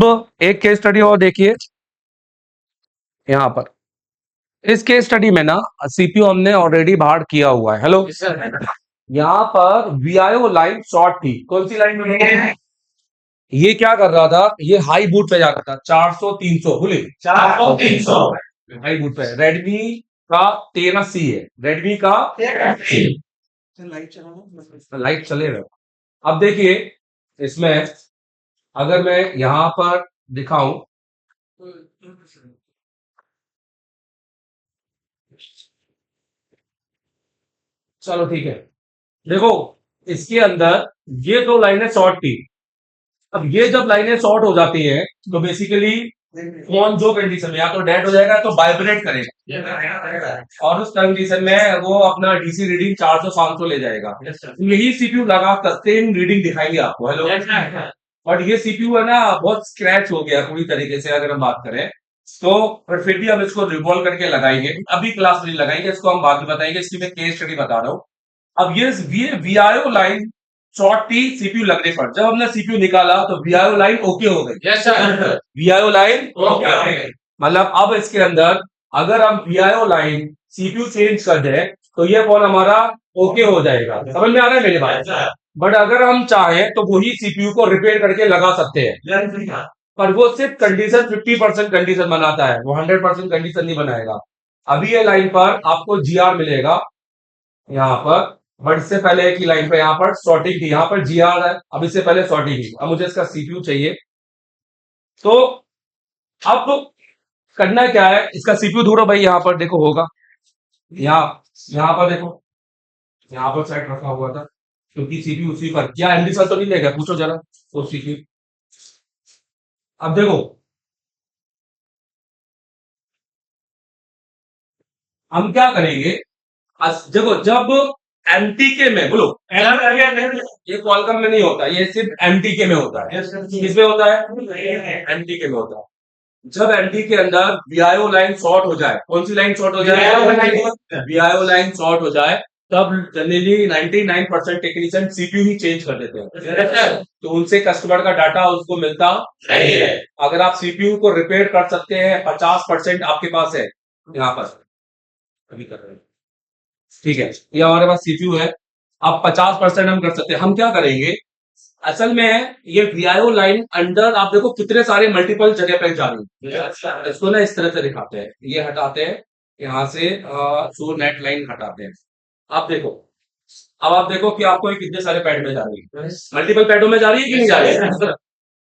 तो एक case study और देखिए यहाँ पर। इस केस स्टडी में ना सीपीयू हमने ऑलरेडी बाहर किया हुआ है। हेलो, यहाँ पर वीआईओ लाइन शॉर्ट थी। कौन सी लाइन में? ये क्या कर रहा था, ये हाई बूट पे जा रहा था 400 300 बोले 400 300 हाई बूट पे। रेडमी का 13C है, रेडमी का लाइट चलेगा। अब देखिए इसमें अगर मैं यहां पर दिखाऊं, चलो ठीक है, देखो इसके अंदर ये दो लाइनें शॉर्ट थी। अब ये जब लाइनें शॉर्ट हो जाती है तो बेसिकली फोन जो कंडीशन में या तो डेड हो जाएगा तो वाइब्रेट करेगा, और उस कंडीशन में वो अपना डीसी रीडिंग 400 500 ले जाएगा। यही सीपीयू लगा सेम रीडिंग दिखाएंगे आपको। हेलो, और ये सीपीयू है ना बहुत स्क्रैच हो गया पूरी तरीके से अगर हम बात करें तो, पर फिर भी हम इसको रिवॉल्व करके लगाएंगे। अभी क्लास नहीं लगाएंगे इसको, हम बाद में बताएंगे। इसकी मैं केस स्टडी बता रहा हूँ। अब ये वीआईओ लाइन शॉर्ट थी सीपीयू लगने पर। जब हमने सीपीयू निकाला तो वीआईओ लाइन ओके हो गई। वीआईओ लाइन ओके, मतलब अब इसके अंदर अगर हम वीआईओ लाइन सीपीयू चेंज कर दें तो ये फोन हमारा ओके हो जाएगा। समझ में आ रहा है मेरे भाई? बट अगर हम चाहें तो वही सीपीयू को रिपेयर करके लगा सकते हैं, पर वो सिर्फ कंडीशन 50% कंडीशन बनाता है, वो 100% कंडीशन नहीं बनाएगा। अभी ये लाइन पर आपको जीआर मिलेगा यहाँ पर, बट इससे पहले की लाइन पे यहाँ पर सॉर्टिंग थी, यहाँ पर जीआर है। अब इससे पहले सॉर्टिंग थी। अब मुझे इसका सीपीयू चाहिए, तो अब करना क्या है, इसका सीपीयू ढूंढो भाई। यहाँ पर देखो होगा, यहाँ पर देखो, यहाँ पर सेट रखा हुआ था क्योंकि सीपीयू उसी पर। क्या एमडी सर तो नहीं लेगा, पूछो जरा तो सीपीयू। अब देखो हम क्या करेंगे, देखो जब एमटीके में बोलो, ये क्वालकॉम में नहीं होता, ये सिर्फ एमटीके में होता है। किसमें होता है? एमटीके में होता है। जब एमटी के अंदर वीआईओ लाइन शॉर्ट हो जाए, कौन सी लाइन शॉर्ट हो जाए? वीआईओ लाइन शॉर्ट हो जाए, तब जनरली 99% टेक्नीशियन सीपीयू ही चेंज कर देते हैं, तो उनसे कस्टमर का डाटा उसको मिलता नहीं है। अगर आप सीपीयू को रिपेयर कर सकते हैं, 50% आपके पास है यहाँ पर, अभी कर रहे हैं, ठीक है, ये हमारे पास सीपीयू है। अब 50% हम कर सकते हैं। हम क्या करेंगे, असल में ये वीआईओ लाइन अंडर आप देखो कितने सारे मल्टीपल जगह पे जा रही है। इसको ना इस तरह से दिखाते हैं, ये हटाते हैं यहां से, सो नेट लाइन हटाते हैं। आप देखो, अब आप देखो कि आपको ये कितने सारे पैड में जा रही है, मल्टीपल पैडों में जा रही है कि नहीं जा रही है?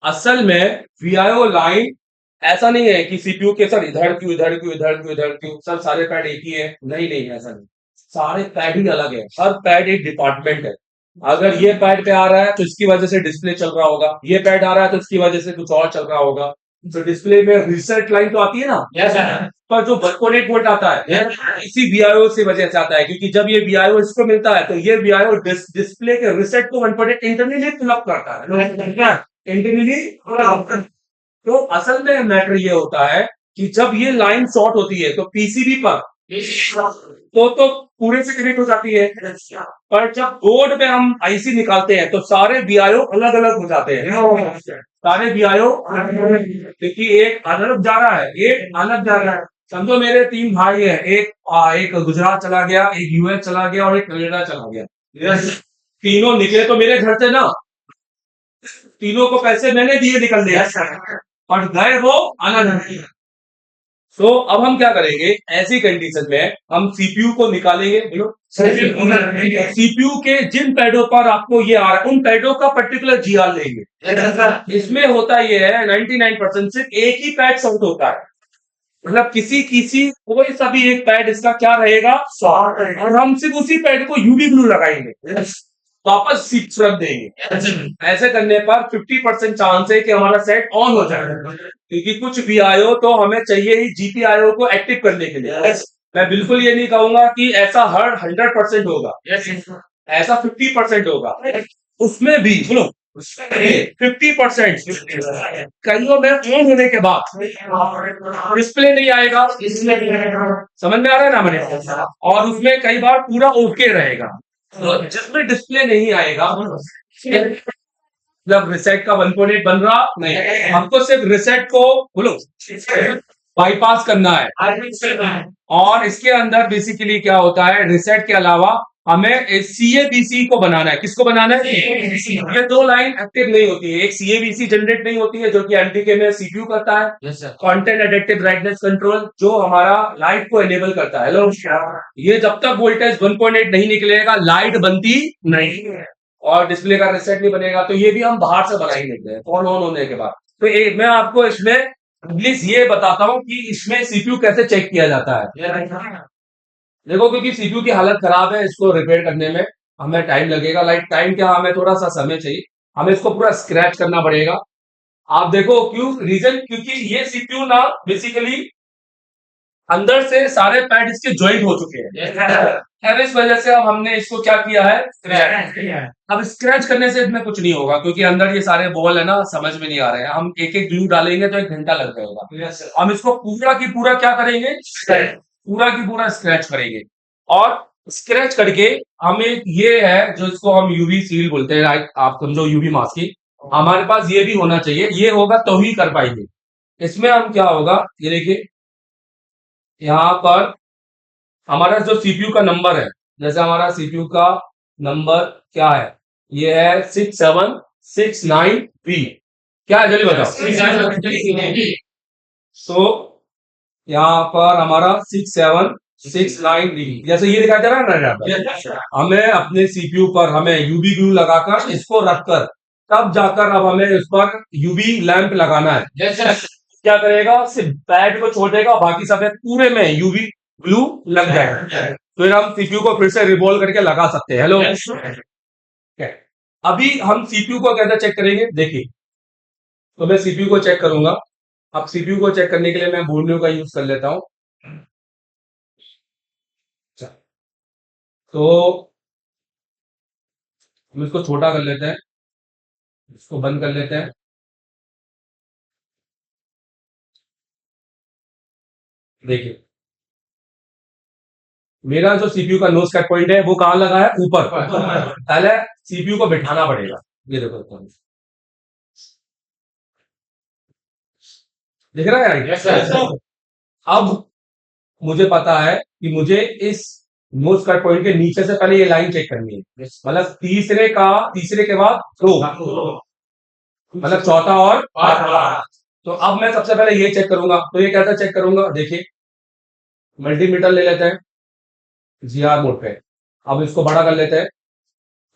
असल में वीआईओ लाइन ऐसा नहीं है कि सीपीयू के सर इधर क्यों इधर क्यों इधर क्यों इधर क्यों, सर सारे पैड एक ही है, नहीं नहीं ऐसा नहीं, सारे पैड ही अलग है। हर पैड एक डिपार्टमेंट है। अगर ये पैड पे आ रहा है तो इसकी वजह से डिस्प्ले चल रहा होगा, ये पैड आ रहा है तो इसकी वजह से कुछ और चल रहा होगा। तो डिस्प्ले में रिसेट लाइन तो आती है ना, पर जो 1.8 वोल्ट आता है इसी वीआईओ से वजह से आता है, क्योंकि जब ये वीआईओ इसको मिलता है तो ये वीआईओ डिस्प्ले के रिसेट को 1.8 इंटरनली फिल अप करता है, इंटरनली। तो असल में मैटर ये होता है कि जब ये लाइन शॉर्ट होती है तो पीसीबी पर तो पूरे से कनेक्ट हो जाती है, पर जब बोर्ड पे हम आईसी निकालते हैं तो सारे वीआईओ अलग अलग हो जाते हैं। सारे वीआईओ, देखिए एक अलग जा रहा है, एक अलग जा रहा है। समझो मेरे 3 भाई है, एक गुजरात चला गया, एक यूएस चला गया और एक कनाडा चला गया। तीनों निकले तो मेरे घर से ना, तीनों को पैसे मैंने दिए निकल दिया, और गए वो अलग। तो अब हम क्या करेंगे, ऐसी कंडीशन में हम सीपीयू को निकालेंगे। सीपीयू के जिन पैडों पर आपको ये आ रहा है उन पैडों का पर्टिकुलर जीआर लेंगे। इसमें होता ये है 99% सिर्फ एक ही पैड शॉर्ट होता है, मतलब किसी किसी कोई सा भी एक पैड इसका क्या रहेगा, और हम सिर्फ उसी पैड को यूवी ग्लू लगाएंगे, वापस सीट रख देंगे। ऐसे करने पर 50% चांस है कि हमारा सेट ऑन हो जाएगा, क्योंकि कुछ वीआईओ तो हमें चाहिए ही जीपीआईओ को एक्टिव करने के लिए। मैं बिल्कुल ये नहीं कहूंगा कि ऐसा हर 100% होगा, ऐसा 50% होगा। उसमें भी बोलो 50% कईयों में ऑन होने के बाद डिस्प्ले नहीं आएगा, समझ में आ रहा है ना मैंने, और उसमें कई बार पूरा ओके रहेगा। तो जिसमें डिस्प्ले नहीं आएगा मतलब रिसेट का 1.8 बन रहा नहीं, हमको सिर्फ रिसेट को बोलो बाईपास करना है। और इसके अंदर बेसिकली क्या होता है, रिसेट के अलावा हमें सीएबीसी को बनाना है। किसको बनाना है? ये दो लाइन एक्टिव नहीं होती है, एक सीएबीसी जनरेट नहीं होती है जो कि एमटीके में सीपीयू करता है, कंटेंट एडिक्टिव ब्राइटनेस कंट्रोल जो हमारा लाइट को एनेबल करता है। हेलो, ये जब तक वोल्टेज 1.8 नहीं निकलेगा लाइट बनती नहीं है और डिस्प्ले का रिसेट नहीं बनेगा। तो ये भी हम बाहर से बना ही लेते हैं फोन ऑन होने के बाद। तो मैं आपको इसमें एटलीस्ट ये बताता हूं कि इसमें सीपीयू कैसे चेक किया जाता है। देखो, क्योंकि सीपीयू की हालत खराब है, इसको रिपेयर करने में हमें टाइम लगेगा। लाइक टाइम क्या, हमें थोड़ा सा समय चाहिए, हमें इसको पूरा स्क्रैच करना पड़ेगा। आप देखो क्यों रीजन, क्योंकि ये सीपीयू ना बेसिकली अंदर से सारे पैड इसके ज्वाइंट हो चुके हैं। इस वजह से अब हमने इसको क्या किया है, स्क्रैच। अब स्क्रैच करने से इसमें कुछ नहीं होगा क्योंकि अंदर ये सारे बॉल है ना, समझ में नहीं आ रहे हैं। हम एक एक ग्लू डालेंगे तो 1 घंटा लग जाएगा। हम इसको पूरा की पूरा क्या करेंगे, पूरा की पूरा स्क्रैच करेंगे। और स्क्रैच करके हमें ये है जो इसको हम यूवी सील बोलते हैं, लाइक आप समझो यूवी मास्किंग, हमारे पास ये भी होना चाहिए। ये होगा तो ही कर पाएंगे। इसमें हम क्या होगा, ये देखिए यहाँ पर हमारा जो सीपीयू का नंबर है, जैसे हमारा सीपीयू का नंबर क्या है, ये है 6769B। क्या है जल्दी बताओ। सो यहाँ पर हमारा 6769B, जैसे ये दिखाई दे रहा है ना, हमें अपने सीपीयू पर हमें यूवी ग्लू लगाकर इसको रखकर तब जाकर अब हमें उस पर यूवी लैंप लगाना है। क्या करेगा, सिर्फ पैड को छोड़ देगा, बाकी सब पूरे में यूवी ग्लू लग जाएगा। फिर हम सीपीयू को फिर से रिवॉल्व करके लगा सकते हैं। हेलो, अभी हम सीपीयू को कैसे चेक करेंगे, देखिए। तो मैं सीपीयू को चेक करूंगा। अब सीपीयू को चेक करने के लिए मैं बोर्नियो का यूज कर लेता हूं। तो हम इसको छोटा कर लेते हैं, इसको बंद कर लेते हैं। देखिए, मेरा जो सीपीयू का नोज कट पॉइंट है वो कहां लगा है, ऊपर। पहले सीपीयू को बिठाना पड़ेगा। ये देखो, दिख रहा है यार। अब मुझे पता है कि मुझे इस नोज कट पॉइंट के नीचे से पहले ये लाइन चेक करनी है, मतलब तीसरे के बाद दो, मतलब चौथा और पांचवा। तो अब मैं सबसे पहले ये चेक करूंगा। तो ये कैसा चेक करूंगा, देखिए मल्टीमीटर ले लेते हैं जीआर मोड पे। अब इसको बड़ा कर लेते हैं,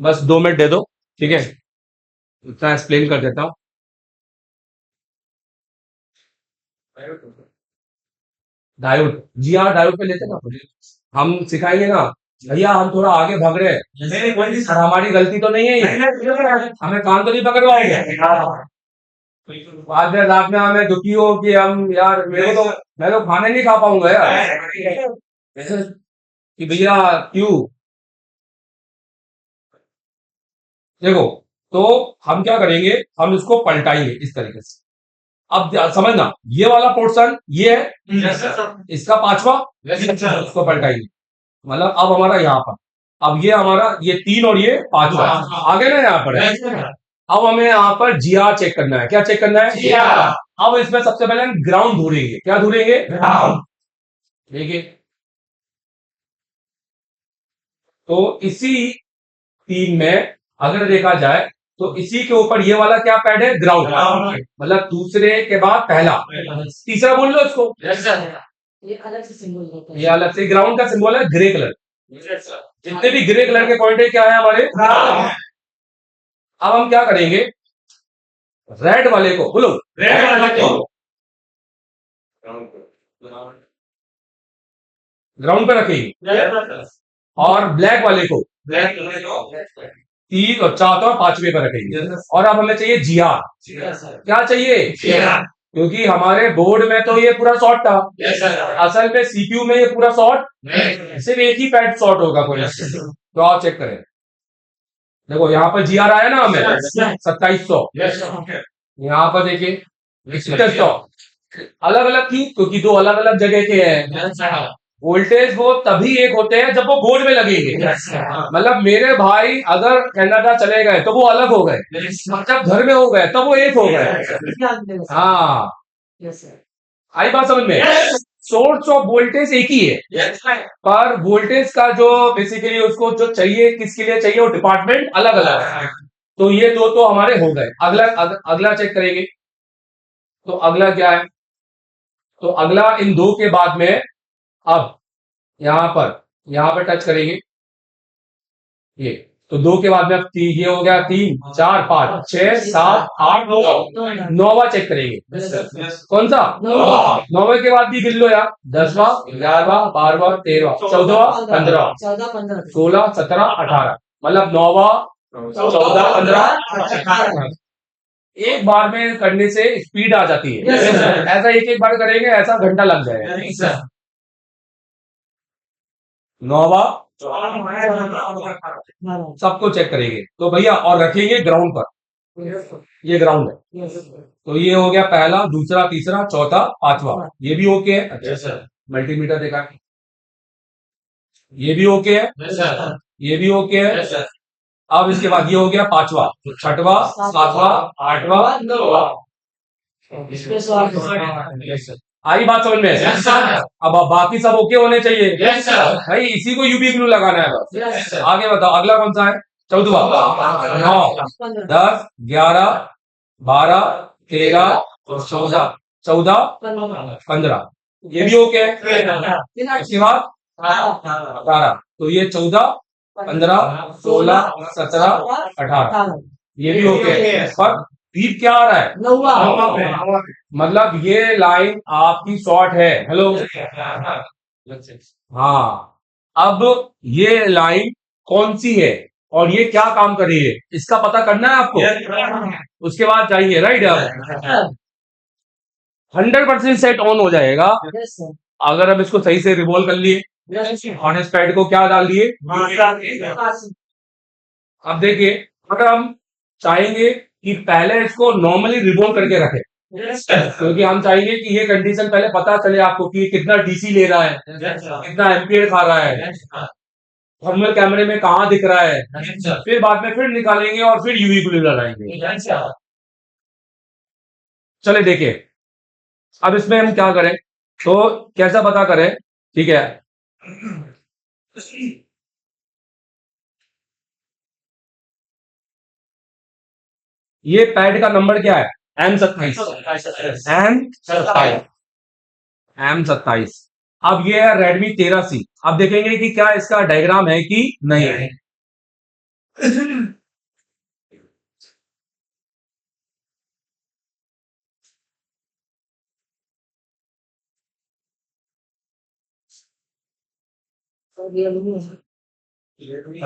बस 2 मिनट दे दो, ठीक है, इतना एक्सप्लेन कर देता हूं। डायोड, जीआर डायोड पे लेते हैं ना, हम सिखाएंगे ना भैया, हम थोड़ा आगे भाग रहे हैं, हमारी गलती तो नहीं है ये, हमें कान तो नहीं पकड़वाएंगे बाद में रात में हमें दुखी हो कि हम यार मैं तो खाने नहीं खा पाऊंगा यार, कि भैया क्यों। देखो, तो हम क्या करेंगे, हम इसको पलटाएंगे इस तरीके से। अब समझना, ये वाला पोर्शन ये है, इसका पांचवा, इसको पलटाएंगे, मतलब अब हमारा यहाँ पर, अब ये हमारा ये 3 और ये 5 आगे ना यहाँ पर है। अब हमें यहाँ पर जीआर चेक करना है। क्या चेक करना है, अब इसमें सबसे पहले हम ग्राउंड ढूंढेंगे। क्या ढूंढेंगे, ग्राउंड। देखिए, तो इसी 3 में अगर देखा जाए तो इसी के ऊपर ये वाला क्या पैड है, ग्राउंड, मतलब दूसरे के बाद पहला, तीसरा बोल लो इसको। ये अलग से सिंबल होता है, ये अलग से ग्राउंड का सिंबल है ग्रे कलर। जितने भी ग्रे कलर के पॉइंट है क्या है हमारे, अब हम क्या करेंगे, रेड वाले को बोलो, रेड वाले को ग्राउंड पे रखेंगे और ब्लैक वाले को 3 और 4 और 5वें पर रखेंगे। और अब हमें चाहिए जीआर। क्या चाहिए, क्योंकि हमारे बोर्ड में तो ये पूरा शॉर्ट था, असल में सीपीयू में ये पूरा शॉर्ट, सिर्फ एक ही पैड शॉर्ट होगा कोई। तो आप चेक करें, देखो यहाँ पर जीआर आया ना हमें 2700, यहाँ पर देखिए 6100। अलग अलग क्यों, क्योंकि 2 अलग अलग जगह के हैं। वोल्टेज वो तभी एक होते हैं जब वो बोर्ड में लगेंगे। मतलब मेरे भाई अगर कनाडा चले गए तो वो अलग हो गए, जब घर में हो गए तब वो एक हो गए। हाँ, यस सर। आई बात समझ में? सोर्स ऑफ वोल्टेज एक ही है, पर वोल्टेज का जो बेसिकली उसको जो चाहिए, किसके लिए चाहिए, वो डिपार्टमेंट अलग अलग है। तो ये दो तो हमारे हो गए। अगला चेक करेंगे। तो अगला क्या है? तो अगला इन दो के बाद में अब यहां पर टच करेंगे ये। तो दो के बाद में अब ये हो गया 3 4 5 6 7 8 9, नौवा चेक करेंगे। कौन सा? नौवे के बाद भी गिन लो यार। 10वां 11वां 12वां 13वां 14वां 15वां 14 15 16 17 18, मतलब 9वां 14 15 18। एक बार में करने से स्पीड आ जाती है। ऐसा एक बार करेंगे, ऐसा घंटा लग जाएगा। नौवा सबको चेक करेंगे तो भैया, और रखेंगे ग्राउंड पर। ये ग्राउंड है। तो ये हो गया पहला, दूसरा, तीसरा, चौथा, पांचवा। ये भी ओके है। अच्छा, मल्टीमीटर देखा, ये भी ओके है, ये भी ओके है। अब इसके बाद ये हो गया पांचवा, छठवा, सातवां, आठवां, नौवां। आई बात समझ में? अब बाकी सब ओके होने चाहिए भाई, इसी को यूबी ग्लू लगाना है बस। आगे बताओ अगला कौन सा है? 14वां, 9 10 11 12 13 14 15, ये भी ओके है। इसके बाद 18, तो ये 14 15 16 17 18, ये भी ओके है। पर बीप क्या आ रहा है? मतलब ये लाइन आपकी शॉर्ट है। हेलो, हाँ, अब ये लाइन कौन सी है और ये क्या काम कर रही है, इसका पता करना है आपको। उसके बाद चाहिए राइट, 100% सेट ऑन हो जाएगा अगर हम इसको सही से रिवॉल्व कर लिए और इस पैड को क्या डाल दिए। अब देखिए, अगर हम चाहेंगे कि पहले इसको नॉर्मली रिवॉल्व करके रखें, क्योंकि हम चाहेंगे कि ये कंडीशन पहले पता चले आपको कि कितना डीसी ले रहा है, कितना एम्पियर खा रहा है, थर्मल कैमरे में कहां दिख रहा है। फिर बाद में फिर निकालेंगे और फिर यूवी ग्लू लगाएंगे। चले देखिए, अब इसमें हम क्या करें, तो कैसा पता करें, ठीक है। ये पैड का नंबर क्या है? M27, M27। अब ये है Redmi 13C। अब देखेंगे कि क्या इसका डायग्राम है कि नहीं है।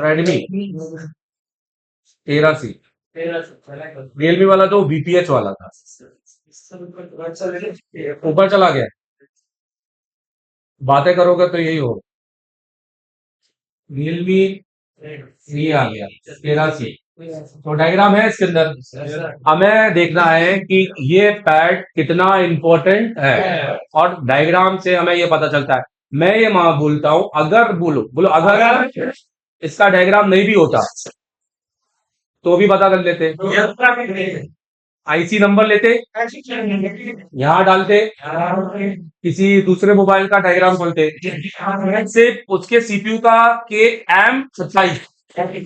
Redmi 13C, रियलमी वाला तो VPH वाला था, ऊपर चला गया। बातें करोगे तो यही हो। रियलमी ये आ गया 13C, तो डायग्राम है इसके अंदर। हमें देखना है कि ये पैड कितना इंपॉर्टेंट है, और डायग्राम से हमें ये पता चलता है। मैं ये बोलता हूं, अगर बोलो अगर इसका डायग्राम नहीं भी होता तो भी पता कर लेते। आईसी नंबर लेते, यहां डालते, किसी दूसरे मोबाइल का डायग्राम खोलते, सिर्फ उसके सीपीयू का के M27,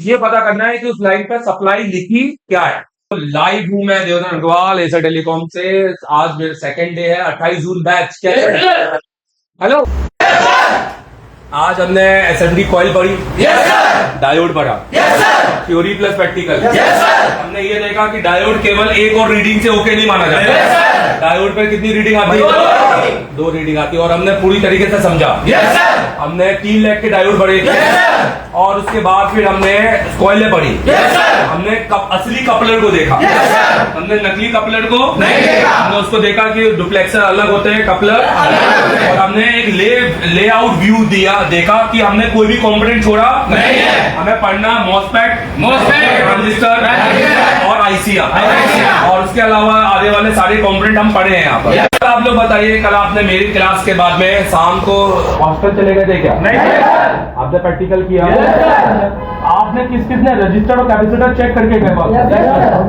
ये पता करना है कि उस लाइन पर सप्लाई लिखी क्या है। तो लाइव हूं मैं देवधर अग्रवाल एसर टेलीकॉम से। आज मेरा सेकंड डे है, 28 जून बैच। हेलो, आज हमने एसएमडी कॉइल पढ़ी, डायोड पढ़ा, थ्योरी प्लस प्रैक्टिकल। हमने ये देखा कि डायोड केवल एक और रीडिंग से ओके नहीं माना जाता। डायोड पर कितनी रीडिंग आती है? 2 रीडिंग आती है, और हमने पूरी तरीके से समझा। हमने 3 लाख के डायोड पढ़े, और उसके बाद फिर हमने कॉइलें पढ़ी। हमने असली कपलर को देखा, हमने नकली कपलर को नहीं देखा। हमने उसको देखा कि डुप्लेक्सर अलग होते हैं, कपलर, और हमने एक लेआउट व्यू देखा कि हमने कोई भी कंपोनेंट छोड़ा नहीं है। हमें पढ़ना मॉसफेट, ट्रांजिस्टर और आईसी और उसके अलावा आने वाले सारे कंपोनेंट हम पढ़े हैं यहाँ पर। कल आप लोग बताइए, कल आपने मेरी क्लास के बाद में शाम को हॉस्टल चले गए थे क्या? नहीं, आपने प्रैक्टिकल किया? आपने किस किसने रजिस्टर और कैपेसिटर चेक करके गए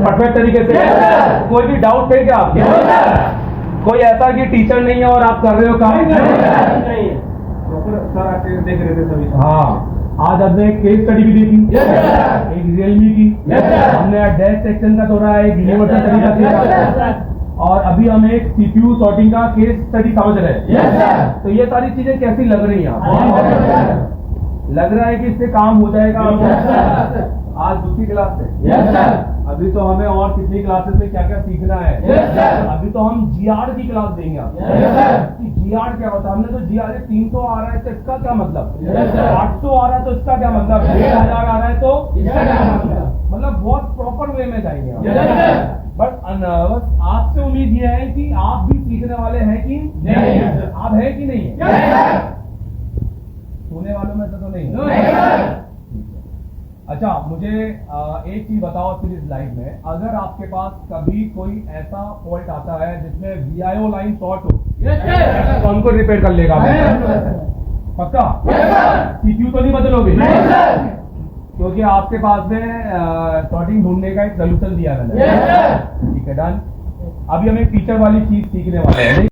परफेक्ट तरीके से? कोई भी डाउट थे क्या आपके? कोई ऐसा कि टीचर नहीं है और आप कर रहे हो काम? नहीं, सर आके देख रहे थे सभी। हाँ, आज हमने एक केस स्टडी भी देखी, एक रियलमी की, हमने डैश सेक्शन का थोड़ा एक यूनिवर्सल तरीका सीखा, और अभी हम एक सीपीयू सॉर्टिंग का केस स्टडी समझ रहे हैं। तो ये सारी चीजें कैसी लग रही हैं आपको? लग रहा है कि इससे काम हो जाएगा? आज दूसरी क्लास है। अभी तो हमें और कितनी क्लासेस में क्या क्या सीखना है। अभी तो हम जीआर की क्लास देंगे आपको कि जीआर क्या होता है। हमने तो जीआर 300 आ रहा है तो इसका क्या मतलब, 800 आ रहा है तो इसका क्या मतलब, 1000 आ रहा है तो इसका क्या मतलब बहुत प्रॉपर वे में जाएंगे। बट आपसे उम्मीद ये है कि आप भी सीखने वाले हैं कि नहीं? आप है कि नहीं है? सोने वालों में से तो नहीं? अच्छा, मुझे एक चीज बताओ फिर इस लाइफ में, अगर आपके पास कभी कोई ऐसा फॉल्ट आता है जिसमें वीआईओ लाइन शॉर्ट हो, कौन को रिपेयर कर लेगा? पक्का? सीपीयू तो नहीं बदलोगे? क्योंकि आपके पास में शॉर्टिंग ढूंढने का एक सोल्यूशन दिया मैंने। ठीक है, डन। अभी हम एक टीचर वाली चीज सीखने वाले हैं।